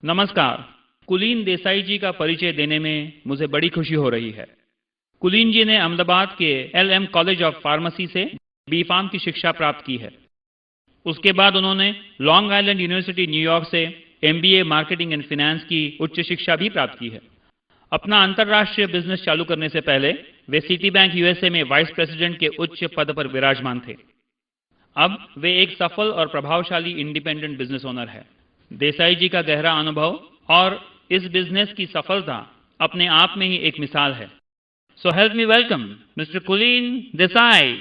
नमस्कार। कुलीन देसाई जी का परिचय देने में मुझे बड़ी खुशी हो रही है। कुलीन जी ने अहमदाबाद के LM कॉलेज ऑफ फार्मेसी से B.Pharm की शिक्षा प्राप्त की है। उसके बाद उन्होंने लॉन्ग आइलैंड यूनिवर्सिटी न्यूयॉर्क से MBA मार्केटिंग एंड फाइनेंस की उच्च शिक्षा भी प्राप्त की है। अपना अंतर्राष्ट्रीय बिजनेस चालू करने से पहले वे सिटी बैंक USA में वाइस प्रेसिडेंट के उच्च पद पर विराजमान थे। अब वे एक सफल और प्रभावशाली इंडिपेंडेंट बिजनेस ओनर है। देसाई जी का गहरा अनुभव और इस बिजनेस की सफलता अपने आप में ही एक मिसाल है। So help me welcome mister कुलीन देसाई।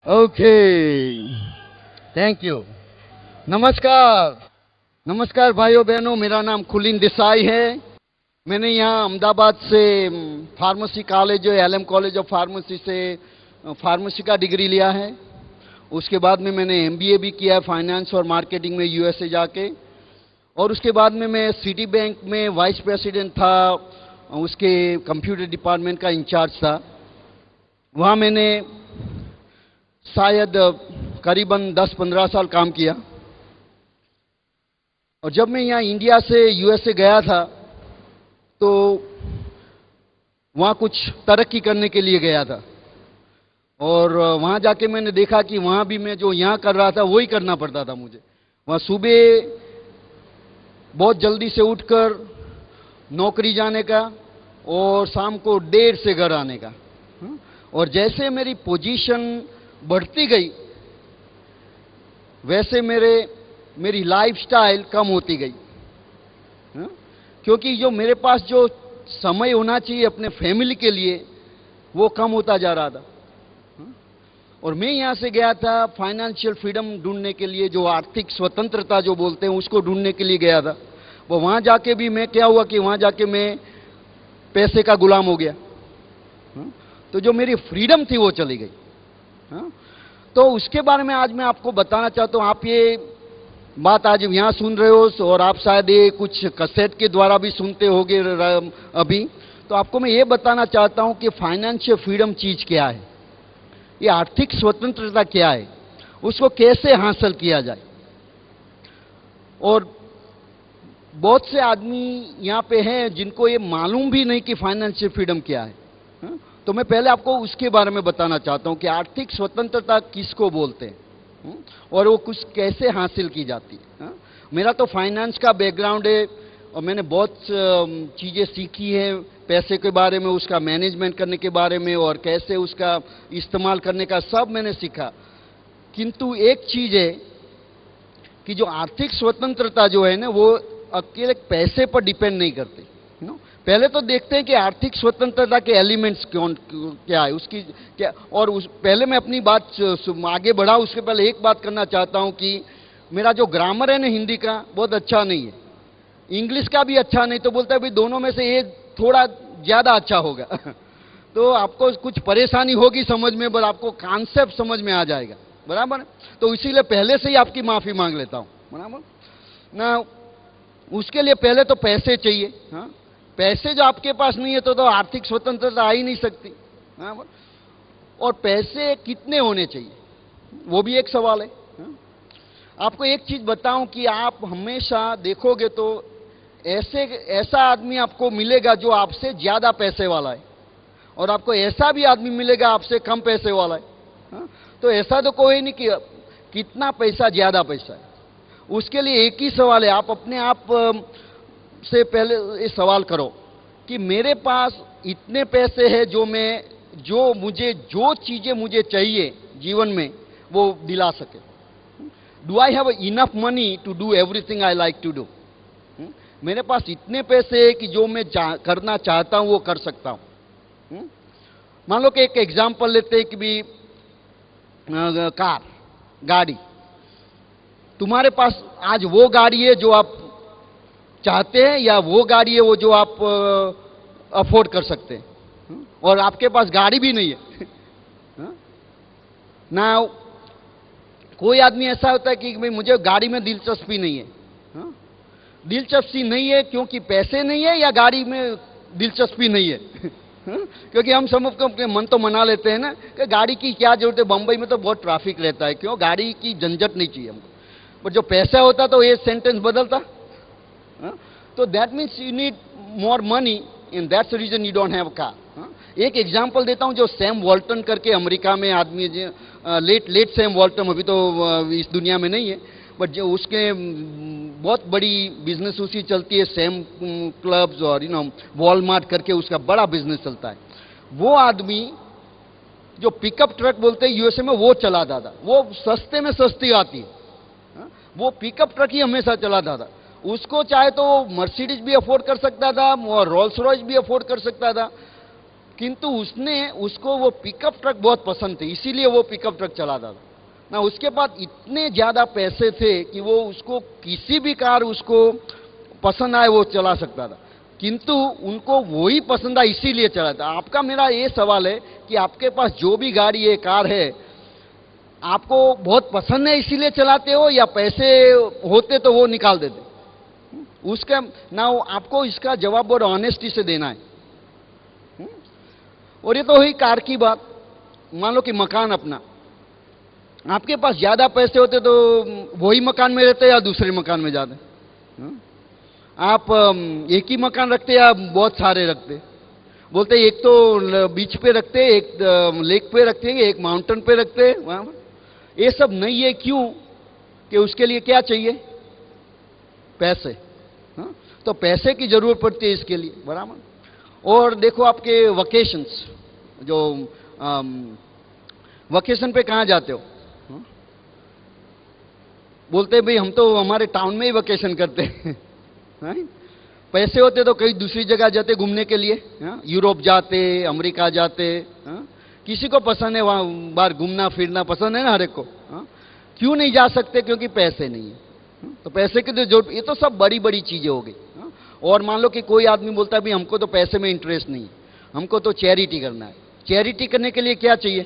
Okay, thank you. नमस्कार। नमस्कार भाइयों बहनों, मेरा नाम कुलीन देसाई है। मैंने यहाँ अहमदाबाद से फार्मेसी कॉलेज जो LM कॉलेज ऑफ फार्मेसी से फार्मेसी का डिग्री लिया है। उसके बाद में मैंने MBA भी किया है फाइनेंस और मार्केटिंग में USA जाके। और उसके बाद में मैं सिटी बैंक में वाइस प्रेसिडेंट था, उसके कंप्यूटर डिपार्टमेंट का इंचार्ज था। वहाँ मैंने शायद करीबन 10-15 साल काम किया। और जब मैं यहाँ इंडिया से USA गया था तो वहाँ कुछ तरक्की करने के लिए गया था। और वहाँ जाके मैंने देखा कि वहाँ भी मैं जो यहाँ कर रहा था वही करना पड़ता था मुझे। वहाँ सुबह बहुत जल्दी से उठकर नौकरी जाने का और शाम को देर से घर आने का। और जैसे मेरी पोजीशन बढ़ती गई वैसे मेरी लाइफस्टाइल कम होती गई। क्योंकि जो मेरे पास जो समय होना चाहिए अपने फैमिली के लिए वो कम होता जा रहा था। और मैं यहाँ से गया था फाइनेंशियल फ्रीडम ढूंढने के लिए, जो आर्थिक स्वतंत्रता जो बोलते हैं उसको ढूंढने के लिए गया था। वो वहाँ जाके भी मैं क्या हुआ कि वहाँ जाके मैं पैसे का गुलाम हो गया। तो जो मेरी फ्रीडम थी वो चली गई। तो उसके बारे में आज मैं आपको बताना चाहता हूँ। आप ये बात आज यहाँ सुन रहे हो और आप शायद ये कुछ कैसेट के द्वारा भी सुनते होगे अभी। तो आपको मैं ये बताना चाहता हूँ कि फाइनेंशियल फ्रीडम चीज क्या है, ये आर्थिक स्वतंत्रता क्या है, उसको कैसे हासिल किया जाए। और बहुत से आदमी यहाँ पे हैं जिनको ये मालूम भी नहीं कि फाइनेंशियल फ्रीडम क्या है। तो मैं पहले आपको उसके बारे में बताना चाहता हूँ कि आर्थिक स्वतंत्रता किसको बोलते हैं और वो कुछ कैसे हासिल की जाती है। मेरा तो फाइनेंस का बैकग्राउंड है और मैंने बहुत चीज़ें सीखी हैं पैसे के बारे में, उसका मैनेजमेंट करने के बारे में और कैसे उसका इस्तेमाल करने का सब मैंने सीखा। किंतु एक चीज़ है कि जो आर्थिक स्वतंत्रता जो है ना वो अकेले पैसे पर डिपेंड नहीं करती। पहले तो देखते हैं कि आर्थिक स्वतंत्रता के एलिमेंट्स क्या है, उसकी क्या। और पहले मैं अपनी बात आगे बढ़ाऊं उसके पहले एक बात करना चाहता हूं कि मेरा जो ग्रामर है ना हिंदी का बहुत अच्छा नहीं है, इंग्लिश का भी अच्छा नहीं। तो बोलता है भाई दोनों में से ये थोड़ा ज़्यादा अच्छा होगा तो आपको कुछ परेशानी होगी समझ में, पर आपको कॉन्सेप्ट समझ में आ जाएगा, बराबर। तो इसीलिए पहले से ही आपकी माफ़ी मांग लेता हूँ, बराबर ना। उसके लिए पहले तो पैसे चाहिए। हाँ, पैसे जो आपके पास नहीं है तो आर्थिक स्वतंत्रता आ ही नहीं सकती। और पैसे कितने होने चाहिए वो भी एक सवाल है। आपको एक चीज बताऊं कि आप हमेशा देखोगे तो ऐसा आदमी आपको मिलेगा जो आपसे ज्यादा पैसे वाला है और आपको ऐसा भी आदमी मिलेगा आपसे कम पैसे वाला है। तो ऐसा तो कोई नहीं कि कितना पैसा ज्यादा पैसा है। उसके लिए एक ही सवाल है, आप अपने आप से पहले ये सवाल करो कि मेरे पास इतने पैसे हैं जो चीजें मुझे चाहिए जीवन में वो दिला सके। Do I have enough money to do everything I like to do. मेरे पास इतने पैसे हैं कि जो मैं करना चाहता हूं वो कर सकता हूं। मान लो कि एक एग्जाम्पल लेते हैं कि भी गाड़ी, तुम्हारे पास आज वो गाड़ी है जो आप चाहते हैं या वो गाड़ी है वो जो आप अफोर्ड कर सकते हैं, और आपके पास गाड़ी भी नहीं है ना। कोई आदमी ऐसा होता है कि भाई मुझे गाड़ी में दिलचस्पी नहीं है, दिलचस्पी नहीं है क्योंकि पैसे नहीं है या गाड़ी में दिलचस्पी नहीं है? क्योंकि हम सब अपने मन तो मना लेते हैं ना कि गाड़ी की क्या जरूरत है, बंबई में तो बहुत ट्रैफिक रहता है, क्यों गाड़ी की झंझट नहीं चाहिए हमको। बट जो पैसा होता तो ये सेंटेंस बदलता। तो that means you need more money and that's the reason you don't have car. एक एग्जांपल देता हूं, जो सैम वॉल्टन करके अमेरिका में आदमी, लेट सैम वॉल्टन, अभी तो इस दुनिया में नहीं है, बट जो उसके बहुत बड़ी बिजनेस उसकी चलती है, सैम क्लब्स और वॉलमार्ट करके उसका बड़ा बिजनेस चलता है। वो आदमी जो पिकअप ट्रक बोलते हैं यूएसए में, वो चलाता था। वो सस्ते में सस्ती आती है, वो पिकअप ट्रक ही हमेशा चलाता था। उसको चाहे तो मर्सिडीज भी अफोर्ड कर सकता था और रोल्स रॉयस भी अफोर्ड कर सकता था, किंतु उसको वो पिकअप ट्रक बहुत पसंद थे, इसीलिए वो पिकअप ट्रक चलाता था ना। उसके पास इतने ज्यादा पैसे थे कि वो उसको किसी भी कार उसको पसंद आए वो चला सकता था, किंतु उनको वही पसंद आया इसीलिए चलाता। आपका मेरा ये सवाल है कि आपके पास जो भी गाड़ी है, कार है, आपको बहुत पसंद है इसीलिए चलाते हो या पैसे होते तो वो निकाल देते? उसका ना, आपको इसका जवाब बहुत ऑनेस्टी से देना है। और ये तो हुई कार की बात। मान लो कि मकान अपना, आपके पास ज्यादा पैसे होते तो वही मकान में रहते या दूसरे मकान में जाते? आप एक ही मकान रखते या बहुत सारे रखते? बोलते एक तो बीच पे रखते, एक लेक पे रखते, एक माउंटेन पे रखते। ये सब नहीं है, क्यों? कि उसके लिए क्या चाहिए? पैसे। तो पैसे की जरूरत पड़ती है इसके लिए, बराबर। और देखो आपके वकेशंस, जो वकेशन पे कहाँ जाते हो? बोलते भाई हम तो हमारे टाउन में ही वकेशन करते हैं। पैसे होते तो कहीं दूसरी जगह जाते घूमने के लिए, यूरोप जाते, अमेरिका जाते। किसी को पसंद है वहां बाहर घूमना फिरना, पसंद है ना हर एक को। क्यों नहीं जा सकते? क्योंकि पैसे नहीं है। तो पैसे की तो जरूरत, ये तो सब बड़ी बड़ी चीजें हो गई। और मान लो कि कोई आदमी बोलता है भाई हमको तो पैसे में इंटरेस्ट नहीं है, हमको तो चैरिटी करना है। चैरिटी करने के लिए क्या चाहिए?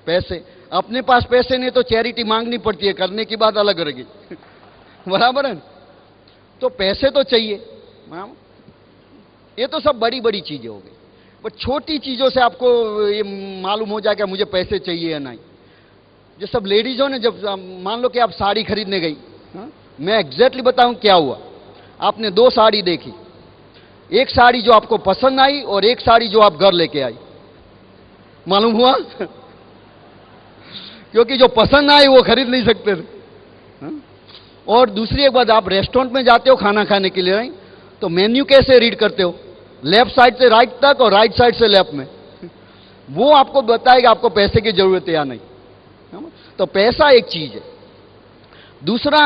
पैसे। अपने पास पैसे नहीं तो चैरिटी मांगनी पड़ती है, करने की बात अलग रहेगी। बराबर है? तो पैसे तो चाहिए। ये तो सब बड़ी बड़ी चीजें हो गई। बट छोटी चीजों से आपको ये मालूम हो जाएगा मुझे पैसे चाहिए या नहीं। जो सब लेडीजों ने, जब मान लो कि आप साड़ी खरीदने गई, मैं एग्जैक्टली बताऊं क्या हुआ। आपने दो साड़ी देखी, एक साड़ी जो आपको पसंद आई और एक साड़ी जो आप घर लेके आई। मालूम हुआ? क्योंकि जो पसंद आई वो खरीद नहीं सकते थे। और दूसरी एक बात, आप रेस्टोरेंट में जाते हो खाना खाने के लिए, तो मेन्यू कैसे रीड करते हो? लेफ्ट साइड से राइट तक और राइट साइड से लेफ्ट में। वो आपको बताएगा आपको पैसे की जरूरत है या नहीं। तो पैसा एक चीज है। दूसरा,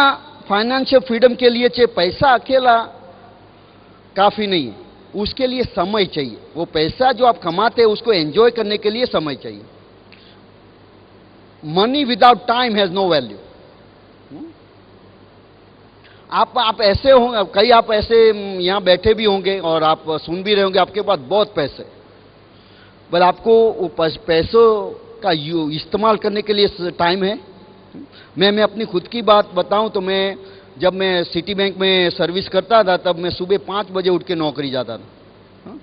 फाइनेंशियल फ्रीडम के लिए चाहिए पैसा अकेला काफी नहीं है, उसके लिए समय चाहिए। वो पैसा जो आप कमाते हैं उसको एंजॉय करने के लिए समय चाहिए। Money without time has no value. आप ऐसे होंगे, कई आप ऐसे यहां बैठे भी होंगे और आप सुन भी रहे होंगे, आपके पास बहुत पैसे, पर आपको पैसों का इस्तेमाल करने के लिए टाइम है? मैं अपनी खुद की बात बताऊं तो जब मैं सिटी बैंक में सर्विस करता था तब मैं सुबह 5 बजे उठ के नौकरी जाता था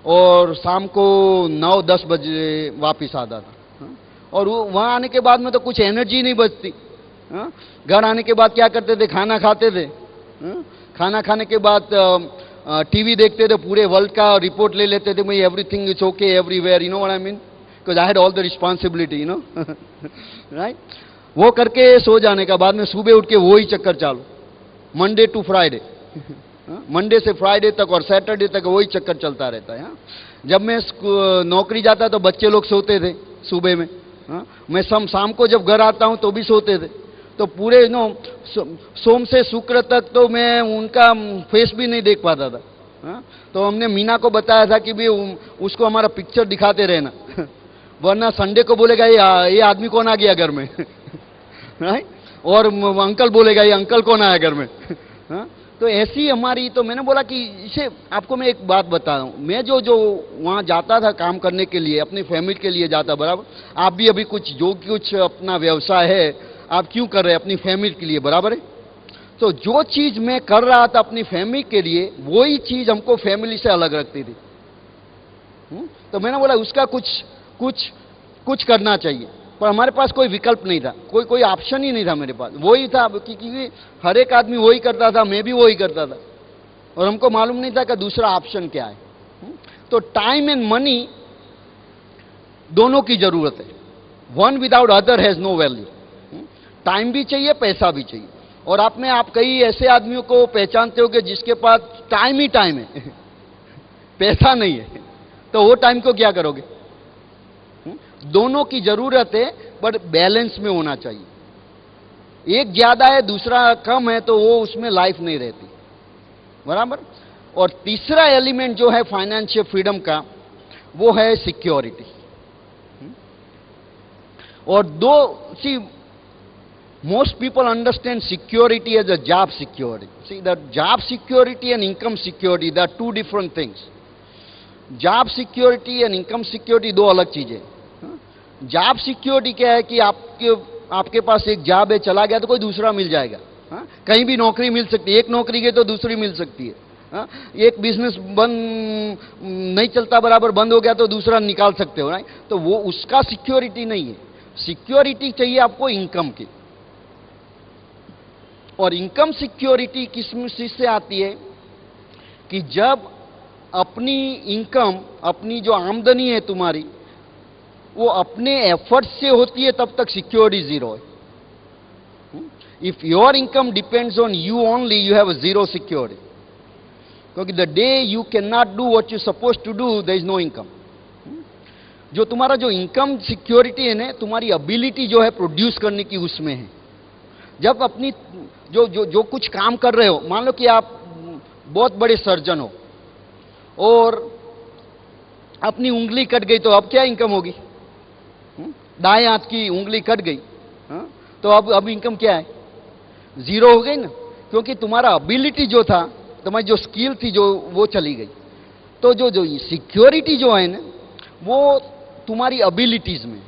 और शाम को 9-10 बजे वापस आता था। और वहां आने के बाद में तो कुछ एनर्जी नहीं बचती। घर आने के बाद क्या करते थे? खाना खाते थे। खाना खाने के बाद टीवी देखते थे, पूरे वर्ल्ड का रिपोर्ट ले लेते थे, everything is okay everywhere, you know what I mean, because I had all the responsibility, you know, right. वो करके सो जाने का बाद में सुबह उठ के वही चक्कर चालू, मंडे टू फ्राइडे, मंडे से फ्राइडे तक और सैटरडे तक वही चक्कर चलता रहता है। जब मैं नौकरी जाता तो बच्चे लोग सोते थे सुबह में, मैं शाम को जब घर आता हूं तो भी सोते थे। तो पूरे सोम से शुक्र तक तो मैं उनका फेस भी नहीं देख पाता था। तो हमने मीना को बताया था कि भी उसको हमारा पिक्चर दिखाते रहना, वरना संडे को बोलेगा ये आदमी कौन आ गया घर में, और अंकल बोलेगा ये अंकल कौन आया घर में। तो ऐसी हमारी, तो मैंने बोला कि इसे आपको मैं एक बात बता रहा हूं, मैं जो वहां जाता था काम करने के लिए, अपनी फैमिली के लिए जाता, बराबर। आप भी अभी कुछ अपना व्यवसाय है आप क्यों कर रहे हैं? अपनी फैमिली के लिए, बराबर है। तो जो चीज मैं कर रहा था अपनी फैमिली के लिए, वही चीज हमको फैमिली से अलग रखती थी। तो मैंने बोला उसका कुछ कुछ कुछ करना चाहिए, पर हमारे पास कोई विकल्प नहीं था, कोई ऑप्शन ही नहीं था मेरे पास। वही था क्योंकि हर एक आदमी वही करता था, मैं भी वही करता था, और हमको मालूम नहीं था कि दूसरा ऑप्शन क्या है। तो टाइम एंड मनी दोनों की जरूरत है। One without other has no value. Time भी चाहिए, पैसा भी चाहिए। और आप कई ऐसे आदमियों को पहचानते हो कि जिसके पास टाइम ही टाइम है पैसा नहीं है, तो वो टाइम को क्या करोगे? दोनों की जरूरत है, बट बैलेंस में होना चाहिए। एक ज्यादा है, दूसरा कम है, तो वो उसमें लाइफ नहीं रहती, बराबर। और तीसरा एलिमेंट जो है फाइनेंशियल फ्रीडम का, वो है सिक्योरिटी। और सी most people understand security as a job security. See, the job security and income security, they are two different things. Job security and income security दो अलग चीजें। जॉब सिक्योरिटी क्या है कि आपके पास एक जॉब है, चला गया तो कोई दूसरा मिल जाएगा। कहीं भी नौकरी मिल सकती है, एक नौकरी गई तो दूसरी मिल सकती है। एक बिजनेस बंद नहीं चलता, बराबर बंद हो गया तो दूसरा निकाल सकते हो, राइट? तो वो उसका सिक्योरिटी नहीं है। सिक्योरिटी चाहिए आपको इनकम की। और इनकम सिक्योरिटी किस चीज से आती है कि जब अपनी इनकम, अपनी जो आमदनी है तुम्हारी, वो अपने एफर्ट से होती है, तब तक सिक्योरिटी जीरो है। If your income depends on you only, you have zero security. क्योंकि the day you can not do what you suppose to do, there is no income. जो तुम्हारा जो इनकम सिक्योरिटी है ना, तुम्हारी एबिलिटी जो है प्रोड्यूस करने की, उसमें है। जब अपनी जो कुछ काम कर रहे हो, मान लो कि आप बहुत बड़े सर्जन हो और अपनी उंगली कट गई, तो अब क्या इनकम होगी? दाएं हाथ की उंगली कट गई, तो अब इनकम क्या है? जीरो हो गई ना, क्योंकि तुम्हारा एबिलिटी जो था, तुम्हारी जो स्किल थी, जो वो चली गई। तो जो सिक्योरिटी जो है ना, वो तुम्हारी एबिलिटीज में।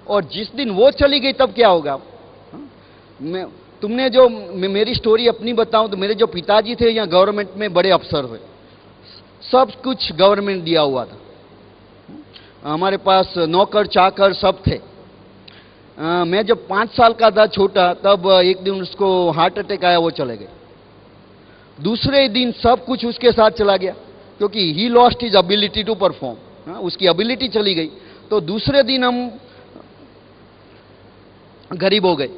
और जिस दिन वो चली गई, तब क्या होगा? तुमने जो मेरी स्टोरी अपनी बताऊं, तो मेरे जो पिताजी थे यहाँ गवर्नमेंट में बड़े अफसर हुए, सब कुछ गवर्नमेंट दिया हुआ था। हमारे पास नौकर चाकर सब थे। मैं जब 5 साल का था, छोटा, तब एक दिन उसको हार्ट अटैक आया, वो चले गए। दूसरे दिन सब कुछ उसके साथ चला गया, क्योंकि he lost his ability to perform. उसकी एबिलिटी चली गई। तो दूसरे दिन हम गरीब हो गए,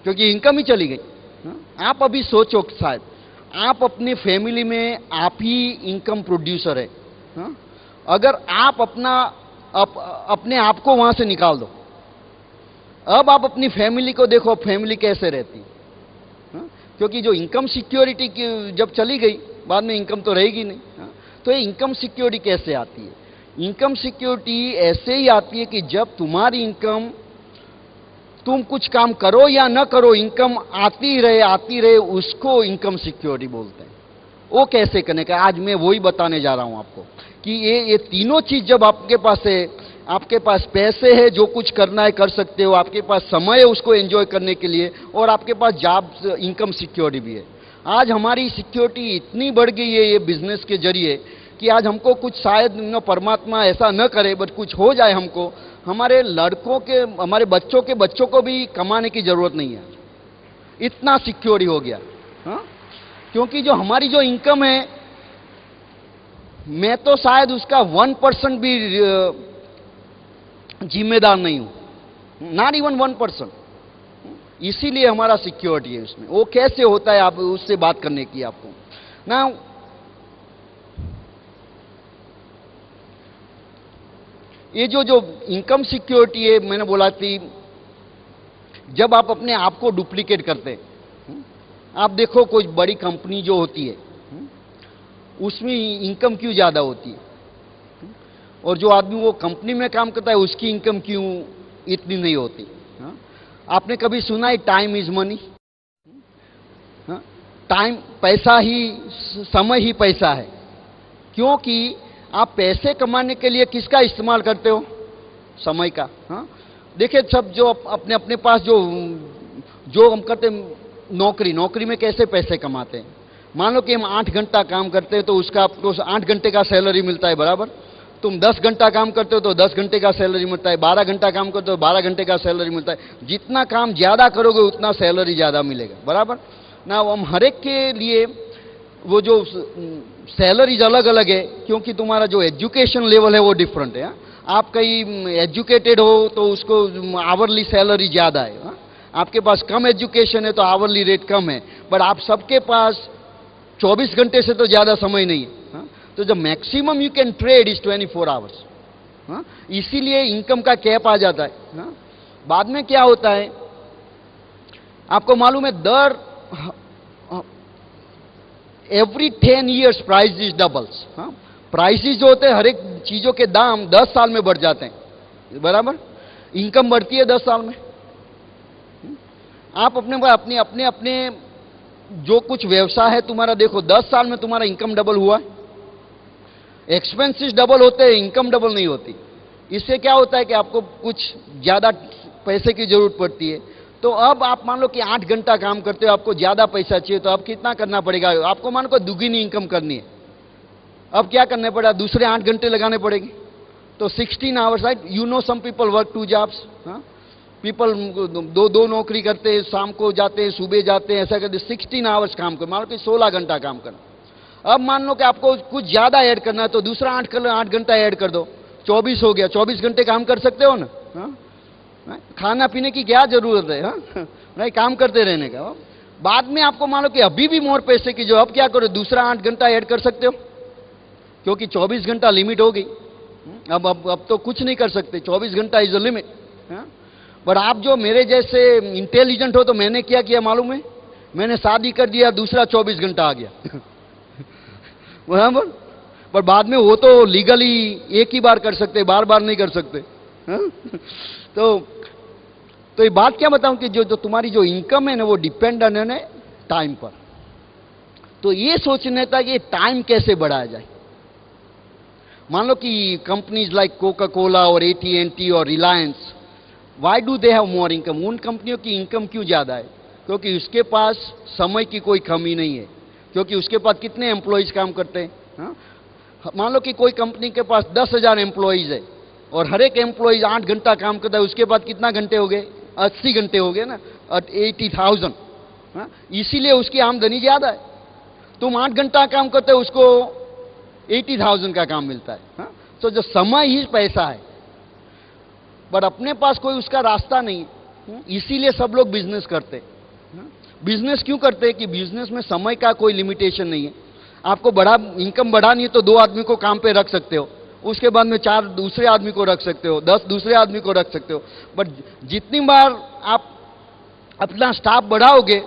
क्योंकि इनकम ही चली गई। आप अभी सोचो, शायद आप अपने फैमिली में आप ही इनकम प्रोड्यूसर है। अगर आप अपने आप को वहां से निकाल दो, अब आप अपनी फैमिली को देखो, फैमिली कैसे रहती है। क्योंकि जो इनकम सिक्योरिटी की जब चली गई, बाद में इनकम तो रहेगी नहीं। तो ये इनकम सिक्योरिटी कैसे आती है? इनकम सिक्योरिटी ऐसे ही आती है कि जब तुम्हारी इनकम, तुम कुछ काम करो या न करो, इनकम आती रहे, उसको इनकम सिक्योरिटी बोलते हैं। वो कैसे करने का, आज मैं वही बताने जा रहा हूं आपको कि ये तीनों चीज जब आपके पास है, आपके पास पैसे है, जो कुछ करना है कर सकते हो, आपके पास समय है उसको एंजॉय करने के लिए, और आपके पास जॉब इनकम सिक्योरिटी भी है। आज हमारी सिक्योरिटी इतनी बढ़ गई है ये बिजनेस के जरिए कि आज हमको कुछ, शायद परमात्मा ऐसा न करे, बट कुछ हो जाए हमको, हमारे लड़कों के, हमारे बच्चों को भी कमाने की जरूरत नहीं है, इतना सिक्योरिटी हो गया। क्योंकि जो हमारी जो इनकम है, मैं तो शायद उसका 1% भी जिम्मेदार नहीं हूं, नॉट इवन 1%। इसीलिए हमारा सिक्योरिटी है उसमें। वो कैसे होता है, आप उससे बात करने की आपको ना। ये जो इनकम सिक्योरिटी है, मैंने बोला थी, जब आप अपने आप को डुप्लीकेट करते हैं। आप देखो कोई बड़ी कंपनी जो होती है, उसमें इनकम क्यों ज्यादा होती है, और जो आदमी वो कंपनी में काम करता है उसकी इनकम क्यों इतनी नहीं होती? आपने कभी सुना है टाइम इज मनी? टाइम पैसा ही, समय ही पैसा है। क्योंकि आप पैसे कमाने के लिए किसका इस्तेमाल करते हो? समय का। देखिए, सब जो अपने अपने पास जो हम करते, नौकरी में कैसे पैसे कमाते हैं। मान लो कि हम 8 घंटा काम करते हैं तो उसका आपको 8 घंटे का सैलरी मिलता है, बराबर। तुम 10 घंटा काम करते हो तो 10 घंटे का सैलरी मिलता है, 12 घंटा काम करते हो तो 12 घंटे का सैलरी मिलता है। जितना काम ज़्यादा करोगे उतना सैलरी ज़्यादा मिलेगा, बराबर ना। हम हर एक के लिए वो जो सैलरीज अलग अलग है, क्योंकि तुम्हारा जो एजुकेशन लेवल है वो डिफरेंट है। आप कहीं एजुकेटेड हो तो उसको आवरली सैलरी ज़्यादा है, आपके पास कम एजुकेशन है तो आवरली रेट कम है। बट आप सबके पास 24 घंटे से तो ज़्यादा समय नहीं है, तो जो maximum you can trade is 24 hours. इसीलिए इनकम का कैप आ जाता है। बाद में क्या होता है आपको मालूम है, दर every 10 years price is doubles. Prices जो होते हैं हर एक चीजों के दाम 10 साल में बढ़ जाते हैं, बराबर। इनकम बढ़ती है 10 साल में। आप अपने अपने जो कुछ व्यवसाय है तुम्हारा देखो, 10 साल में तुम्हारा इनकम डबल हुआ है। एक्सपेंसेस डबल होते हैं, इनकम डबल नहीं होती। इससे क्या होता है कि आपको कुछ ज्यादा पैसे की जरूरत पड़ती है। तो अब आप मान लो कि 8 घंटा काम करते हो, आपको ज्यादा पैसा चाहिए, तो अब कितना करना पड़ेगा आपको, मान को दुगनी इनकम करनी है। अब क्या करना पड़ा, दूसरे 8 घंटे लगाने पड़ेंगे। तो 16 hours, right. You know some people work 2 jobs. People दो नौकरी करते हैं, शाम को जाते हैं, सुबह जाते हैं, ऐसा करते। 16 आवर्स काम कर, मान लो कि 16 घंटा काम करना। अब मान लो कि आपको कुछ ज्यादा ऐड करना है तो दूसरा 8 घंटा ऐड कर दो, 24 हो गया। 24 घंटे काम कर सकते हो ना। खाना पीने की क्या जरूरत है, नहीं, काम करते रहने का। बाद में आपको मान लो कि अभी भी मोर पैसे की जो, अब क्या करो, दूसरा 8 घंटा ऐड कर सकते हो, क्योंकि 24 घंटा लिमिट हो गई। अब तो कुछ नहीं कर सकते, 24 घंटा इज द लिमिट। बट आप जो मेरे जैसे इंटेलिजेंट हो तो मैंने क्या किया मालूम है, मैंने शादी कर दिया, दूसरा 24 घंटा आ गया। बराबर। पर बाद में वो तो लीगली एक ही बार कर सकते, बार बार नहीं कर सकते। तो ये बात क्या बताऊं कि जो तुम्हारी जो इनकम है ना वो डिपेंड है टाइम पर। तो ये सोचने था कि टाइम कैसे बढ़ाया जाए। मान लो कि कंपनीज लाइक कोका कोला और AT&T और Reliance, why do they have more income. उन कंपनियों की इनकम क्यों ज्यादा है, क्योंकि उसके पास समय की कोई कमी नहीं है, क्योंकि उसके पास कितने एम्प्लॉयज काम करते हैं। मान लो कि कोई कंपनी के पास 10,000 एम्प्लॉयज है और हर एक एम्प्लॉयज 8 घंटा काम करता है, उसके बाद कितना घंटे हो गए, 80 घंटे हो गए ना, 80,000। इसीलिए उसकी आमदनी ज्यादा है। तुम 8 घंटा काम करते हो, उसको 80,000 का काम मिलता है। तो जो समय ही पैसा है, बट अपने पास कोई उसका रास्ता नहीं है। इसीलिए सब लोग बिजनेस करते हैं। बिजनेस क्यों करते हैं कि बिजनेस में समय का कोई लिमिटेशन नहीं है। आपको बड़ा इनकम बढ़ानी है तो 2 आदमी को काम पे रख सकते हो, उसके बाद में 4 दूसरे आदमी को रख सकते हो, 10 दूसरे आदमी को रख सकते हो। बट जितनी बार आप अपना स्टाफ बढ़ाओगे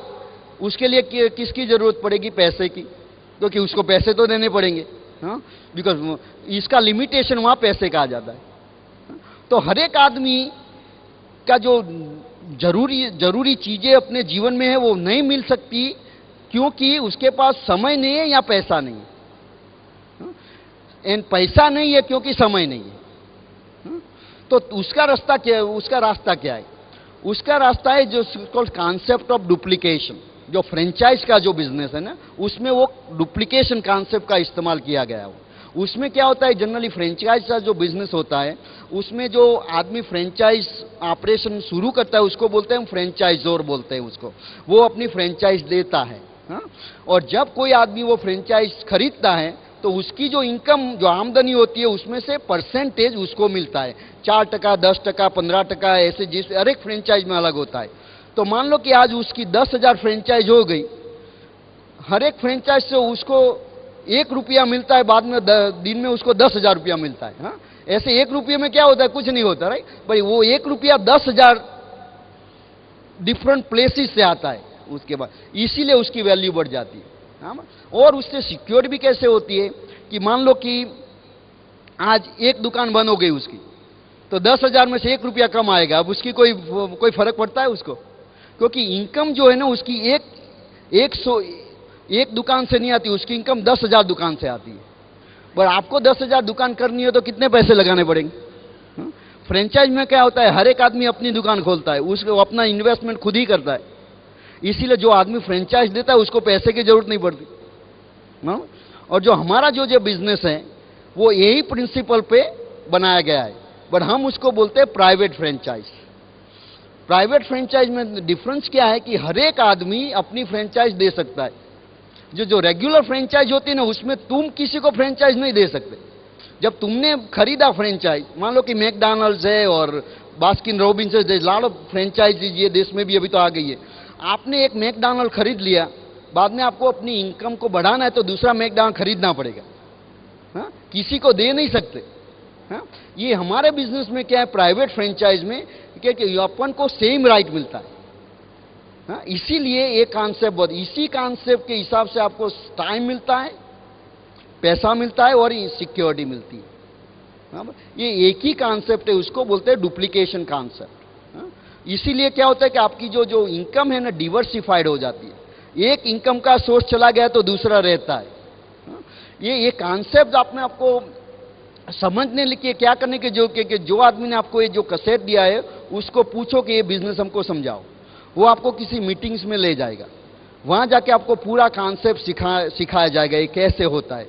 उसके लिए किसकी जरूरत पड़ेगी, पैसे की, क्योंकि उसको पैसे तो देने पड़ेंगे। बिकॉज इसका लिमिटेशन वहां पैसे का आ जाता है। तो हर एक आदमी का जो जरूरी चीजें अपने जीवन में है वो नहीं मिल सकती, क्योंकि उसके पास समय नहीं है या पैसा नहीं है। एंड पैसा नहीं है क्योंकि समय नहीं है। तो उसका रास्ता क्या है, उसका रास्ता है जो कॉन्सेप्ट ऑफ डुप्लीकेशन। जो फ्रेंचाइज का जो बिजनेस है ना, उसमें वो डुप्लीकेशन कॉन्सेप्ट का इस्तेमाल किया गया है। उसमें क्या होता है, जनरली फ्रेंचाइज का जो बिजनेस होता है उसमें जो आदमी फ्रेंचाइज ऑपरेशन शुरू करता है उसको बोलते हैं फ्रेंचाइजर, बोलते हैं उसको। वो अपनी फ्रेंचाइज देता है। और जब कोई आदमी वो फ्रेंचाइज खरीदता है तो उसकी जो इनकम, जो आमदनी होती है, उसमें से परसेंटेज उसको मिलता है। 4%, 10%, 15%, ऐसे जिस हर एक फ्रेंचाइज में अलग होता है। तो मान लो कि आज उसकी 10,000 फ्रेंचाइज हो गई, हर एक फ्रेंचाइज से उसको 1 रुपया मिलता है, बाद में दिन में उसको 10,000 रुपया मिलता है। ऐसे 1 रुपये में क्या होता है, कुछ नहीं होता, राइट। भाई वो 1 रुपया 10,000 डिफरेंट प्लेसेस से आता है उसके बाद, इसीलिए उसकी वैल्यू बढ़ जाती है। और उससे सिक्योर भी कैसे होती है कि मान लो कि आज एक दुकान बंद हो गई उसकी, तो 10,000 में से 1 रुपया कम आएगा। अब उसकी कोई फर्क पड़ता है उसको, क्योंकि इनकम जो है ना उसकी एक दुकान से नहीं आती, उसकी इनकम 10,000 दुकान से आती है। पर आपको 10,000 दुकान करनी है तो कितने पैसे लगाने पड़ेंगे। फ्रेंचाइज में क्या होता है, हर एक आदमी अपनी दुकान खोलता है, उसको अपना इन्वेस्टमेंट खुद ही करता है। इसीलिए जो आदमी फ्रेंचाइज देता है उसको पैसे की जरूरत नहीं पड़ती। हाँ? और जो हमारा जो बिजनेस है वो यही प्रिंसिपल पे बनाया गया है, बट हम उसको बोलते हैं प्राइवेट फ्रेंचाइज। प्राइवेट फ्रेंचाइज में डिफरेंस क्या है कि हर एक आदमी अपनी फ्रेंचाइज दे सकता है। जो रेगुलर फ्रेंचाइज होती है ना, उसमें तुम किसी को फ्रेंचाइज नहीं दे सकते। जब तुमने खरीदा फ्रेंचाइज, मान लो कि मैकडॉनल्ड्स है और बास्किन रॉबिन्स है, लॉट ऑफ फ्रेंचाइज ये देश में भी अभी तो आ गई है। आपने एक मैकडॉनल्ड खरीद लिया, बाद में आपको अपनी इनकम को बढ़ाना है तो दूसरा मैकडॉनल्ड खरीदना पड़ेगा। हाँ? किसी को दे नहीं सकते। हाँ? ये हमारे बिजनेस में क्या है, प्राइवेट फ्रेंचाइज में क्या कि अपन को सेम राइट मिलता है। हाँ? इसीलिए ये कॉन्सेप्ट, इसी कॉन्सेप्ट के हिसाब से आपको टाइम मिलता है, पैसा मिलता है और सिक्योरिटी मिलती है। हाँ? ये एक ही कॉन्सेप्ट है, उसको बोलते हैं डुप्लीकेशन कॉन्सेप्ट। हाँ? इसीलिए क्या होता है कि आपकी जो इनकम है ना, डिवर्सिफाइड हो जाती है। एक इनकम का सोर्स चला गया तो दूसरा रहता है। हाँ? ये कॉन्सेप्ट आपको समझने के क्या करने के जो आदमी ने आपको ये जो कैसेट दिया है उसको पूछो कि ये बिजनेस हमको समझाओ, वो आपको किसी मीटिंग्स में ले जाएगा, वहां जाके आपको पूरा कॉन्सेप्ट सिखाया जाएगा ये कैसे होता है।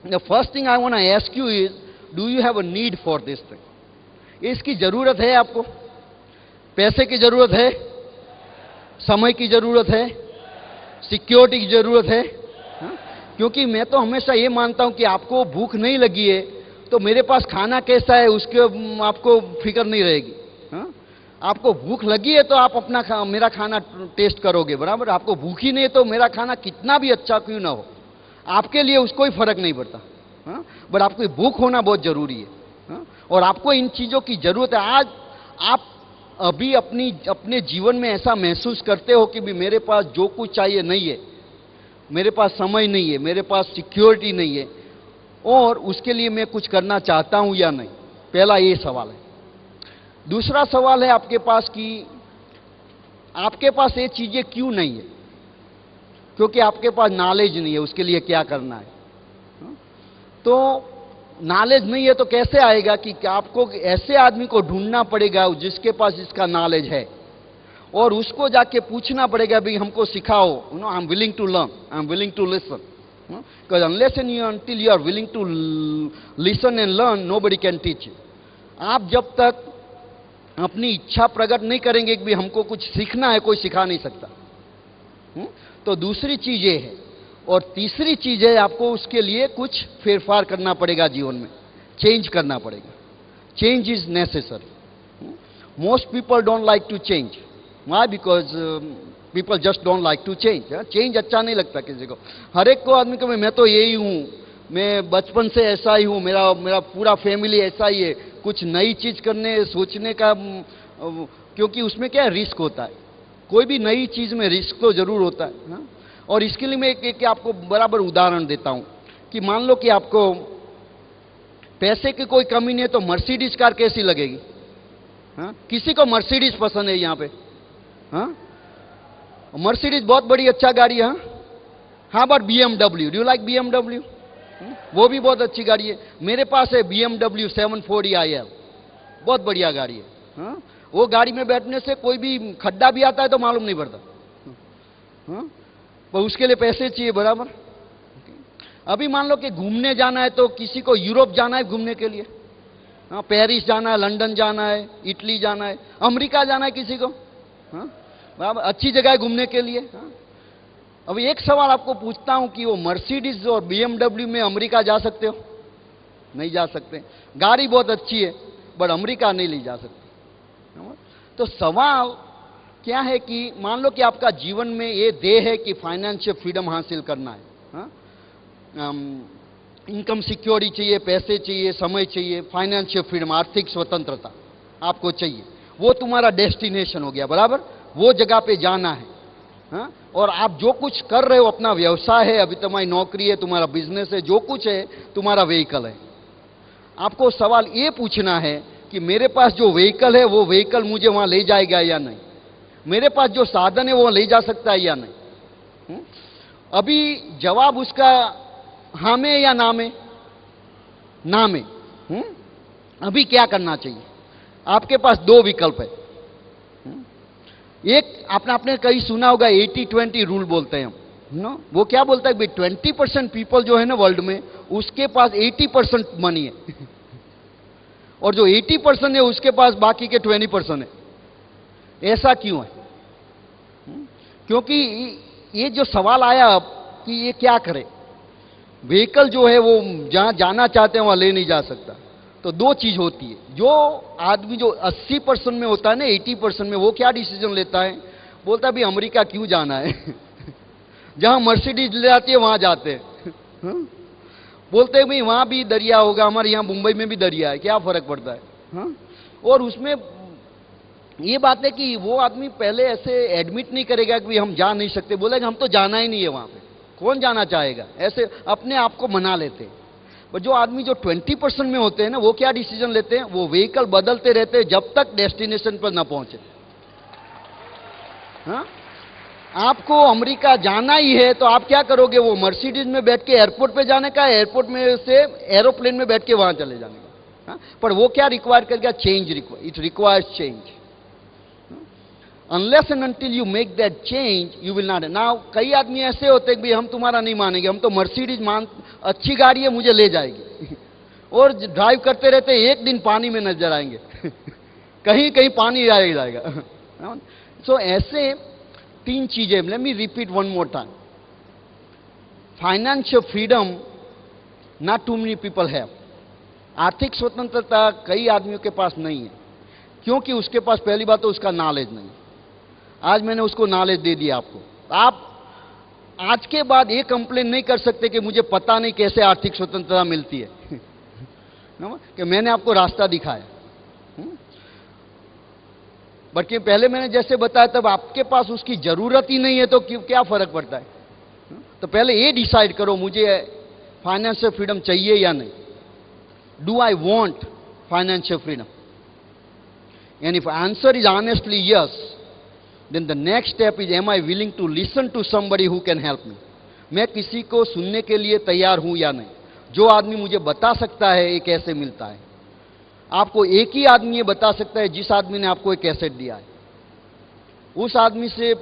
The first thing I want to ask you is, do you have a need for this thing? इसकी जरूरत है आपको? पैसे की जरूरत है, समय की जरूरत है, सिक्योरिटी की जरूरत है। हा? क्योंकि मैं तो हमेशा ये मानता हूं कि आपको भूख नहीं लगी है तो मेरे पास खाना कैसा है उसके आपको फिक्र नहीं रहेगी। हा? आपको भूख लगी है तो आप मेरा खाना टेस्ट करोगे, बराबर। आपको भूख ही नहीं है तो मेरा खाना कितना भी अच्छा क्यों ना हो, आपके लिए उसको ही फर्क नहीं पड़ता। हाँ? बट आपको भूख होना बहुत जरूरी है। हाँ? और आपको इन चीजों की जरूरत है। आज आप अभी अपने जीवन में ऐसा महसूस करते हो कि भी मेरे पास जो कुछ चाहिए नहीं है, मेरे पास समय नहीं है, मेरे पास सिक्योरिटी नहीं है, और उसके लिए मैं कुछ करना चाहता हूं या नहीं? पहला ये सवाल है। दूसरा सवाल है आपके पास कि आपके पास ये चीजें क्यों नहीं है? क्योंकि आपके पास नॉलेज नहीं है उसके लिए क्या करना है। तो नॉलेज नहीं है तो कैसे आएगा कि आपको ऐसे आदमी को ढूंढना पड़ेगा जिसके पास इसका नॉलेज है, और उसको जाके पूछना पड़ेगा भाई हमको सिखाओ। I am willing to learn, I am willing to listen, because unless and until you are willing to listen and learn, nobody can teach you. आप जब तक अपनी इच्छा प्रकट नहीं करेंगे कि भी हमको कुछ सीखना है, कोई सिखा नहीं सकता। तो दूसरी चीज ये है। और तीसरी चीज है, आपको उसके लिए कुछ फेरफार करना पड़ेगा जीवन में, चेंज करना पड़ेगा। Change is necessary. Most people don't like to change. Why? Because people just don't like to change. Change अच्छा नहीं लगता किसी को। हर एक को आदमी को मैं तो यही हूं, मैं बचपन से ऐसा ही हूं, मेरा पूरा फैमिली ऐसा ही है। कुछ नई चीज करने सोचने का, क्योंकि उसमें क्या रिस्क होता है, कोई भी नई चीज में रिस्क तो जरूर होता है ना? और इसके लिए मैं एक आपको बराबर उदाहरण देता हूं कि मान लो कि आपको पैसे की कोई कमी नहीं है तो मर्सिडीज कार कैसी लगेगी? हाँ? किसी को मर्सिडीज पसंद है यहां पे? हाँ? मर्सिडीज बहुत बड़ी अच्छा गाड़ी है। हाँ, but BMW, do you like BMW? वो भी बहुत अच्छी गाड़ी है। मेरे पास है BMW 740 IL, बहुत बढ़िया गाड़ी है। हाँ? वो गाड़ी में बैठने से कोई भी खड्डा भी आता है तो मालूम नहीं पड़ता। हाँ? पर उसके लिए पैसे चाहिए, बराबर। अभी मान लो कि घूमने जाना है तो किसी को यूरोप जाना है घूमने के लिए, हाँ, पेरिस जाना है, लंदन जाना है, इटली जाना है, अमेरिका जाना है किसी को, हाँ, बराबर, अच्छी जगह है घूमने के लिए। हाँ? अब एक सवाल आपको पूछता हूं कि वो मर्सिडीज और BMW में अमेरिका जा सकते हो? नहीं जा सकते। गाड़ी बहुत अच्छी है बट अमेरिका नहीं ले जा सकते। तो सवाल क्या है कि मान लो कि आपका जीवन में ये ध्येय है कि फाइनेंशियल फ्रीडम हासिल करना है। हाँ? इनकम सिक्योरिटी चाहिए, पैसे चाहिए, समय चाहिए, फाइनेंशियल फ्रीडम, आर्थिक स्वतंत्रता आपको चाहिए। वो तुम्हारा डेस्टिनेशन हो गया, बराबर। वो जगह पे जाना है। हाँ? और आप जो कुछ कर रहे हो, अपना व्यवसाय है, अभी तुम्हारी नौकरी है, तुम्हारा बिजनेस है, जो कुछ है तुम्हारा व्हीकल है। आपको सवाल ये पूछना है कि मेरे पास जो व्हीकल है वो व्हीकल मुझे वहां ले जाएगा या नहीं? मेरे पास जो साधन है वो ले जा सकता है या नहीं? अभी जवाब उसका हाँ में या ना में? ना में। अभी क्या करना चाहिए? आपके पास दो विकल्प है। एक आपने कहीं सुना होगा 80-20 रूल बोलते हैं हम, नो, वो क्या बोलता है भाई 20% पीपल जो है ना वर्ल्ड में, उसके पास 80% मनी है और जो 80% है उसके पास बाकी के 20% है। ऐसा क्यों है? क्योंकि ये जो सवाल आया अब कि ये क्या करे, व्हीकल जो है वो जहां जाना चाहते हैं वहां ले नहीं जा सकता, तो दो चीज होती है। जो आदमी जो 80% में होता है ना, 80% में, वो क्या डिसीजन लेता है, बोलता है भाई अमेरिका क्यों जाना है जहां मर्सिडीज ले जाती है वहां जाते हैं बोलते हैं भाई वहां भी दरिया होगा, हमारे यहां मुंबई में भी दरिया है, क्या फर्क पड़ता है? हाँ? और उसमें ये बात है कि वो आदमी पहले ऐसे एडमिट नहीं करेगा कि हम जा नहीं सकते, बोलेगा हम तो जाना ही नहीं है वहां पे, कौन जाना चाहेगा, ऐसे अपने आप को मना लेते हैं। पर जो आदमी जो 20% में होते हैं ना, वो क्या डिसीजन लेते हैं, वो व्हीकल बदलते रहते हैं जब तक डेस्टिनेशन पर ना पहुंचे। हाँ? आपको अमेरिका जाना ही है तो आप क्या करोगे, वो मर्सिडीज में बैठ के एयरपोर्ट पे जाने का, एयरपोर्ट में से एरोप्लेन में बैठ के वहां चले जाने का। हाँ? पर वो क्या रिक्वायर करेगा, change, it requires change. Unless and until you make that change you will not. Now कई आदमी ऐसे होते हैं कि हम तुम्हारा नहीं मानेंगे, हम तो मर्सिडीज अच्छी गाड़ी है, मुझे ले जाएगी और ड्राइव करते रहते एक दिन पानी में नजर आएंगे कहीं कहीं पानी आ जाएगा सो ऐसे तीन चीजें, let me repeat one more time. Financial freedom not too many people have. आर्थिक स्वतंत्रता कई आदमियों के पास नहीं है, क्योंकि उसके पास पहली बात तो उसका नॉलेज नहीं। आज मैंने उसको नॉलेज दे दिया आपको, आप आज के बाद ये कंप्लेन नहीं कर सकते कि मुझे पता नहीं कैसे आर्थिक स्वतंत्रता मिलती है कि मैंने आपको रास्ता दिखाया। बल्कि पहले मैंने जैसे बताया तब आपके पास उसकी जरूरत ही नहीं है, तो क्या फर्क पड़ता है? तो पहले ये डिसाइड करो मुझे फाइनेंशियल फ्रीडम चाहिए या नहीं। Do I want financial freedom? And if answer is honestly yes, then the next step is am I willing to listen to somebody who can help me? मैं किसी को सुनने के लिए तैयार हूं या नहीं, जो आदमी मुझे बता सकता है ये कैसे मिलता है। आपको एक ही आदमी ये बता सकता है जिस आदमी ने आपको एक कैसेट दिया है। उस आदमी से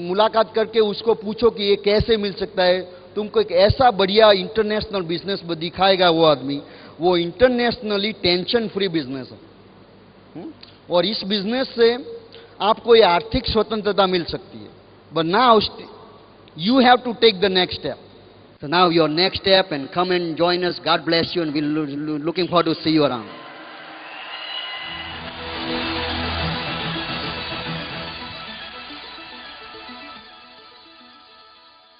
मुलाकात करके उसको पूछो कि ये कैसे मिल सकता है, तुमको एक ऐसा बढ़िया इंटरनेशनल बिजनेस दिखाएगा वो आदमी, वो इंटरनेशनली टेंशन फ्री बिजनेस है और इस बिजनेस से आपको ये आर्थिक स्वतंत्रता मिल सकती है। But now you have to take the next step. So now your next step and come and join us. God bless you and we're looking forward to see you around.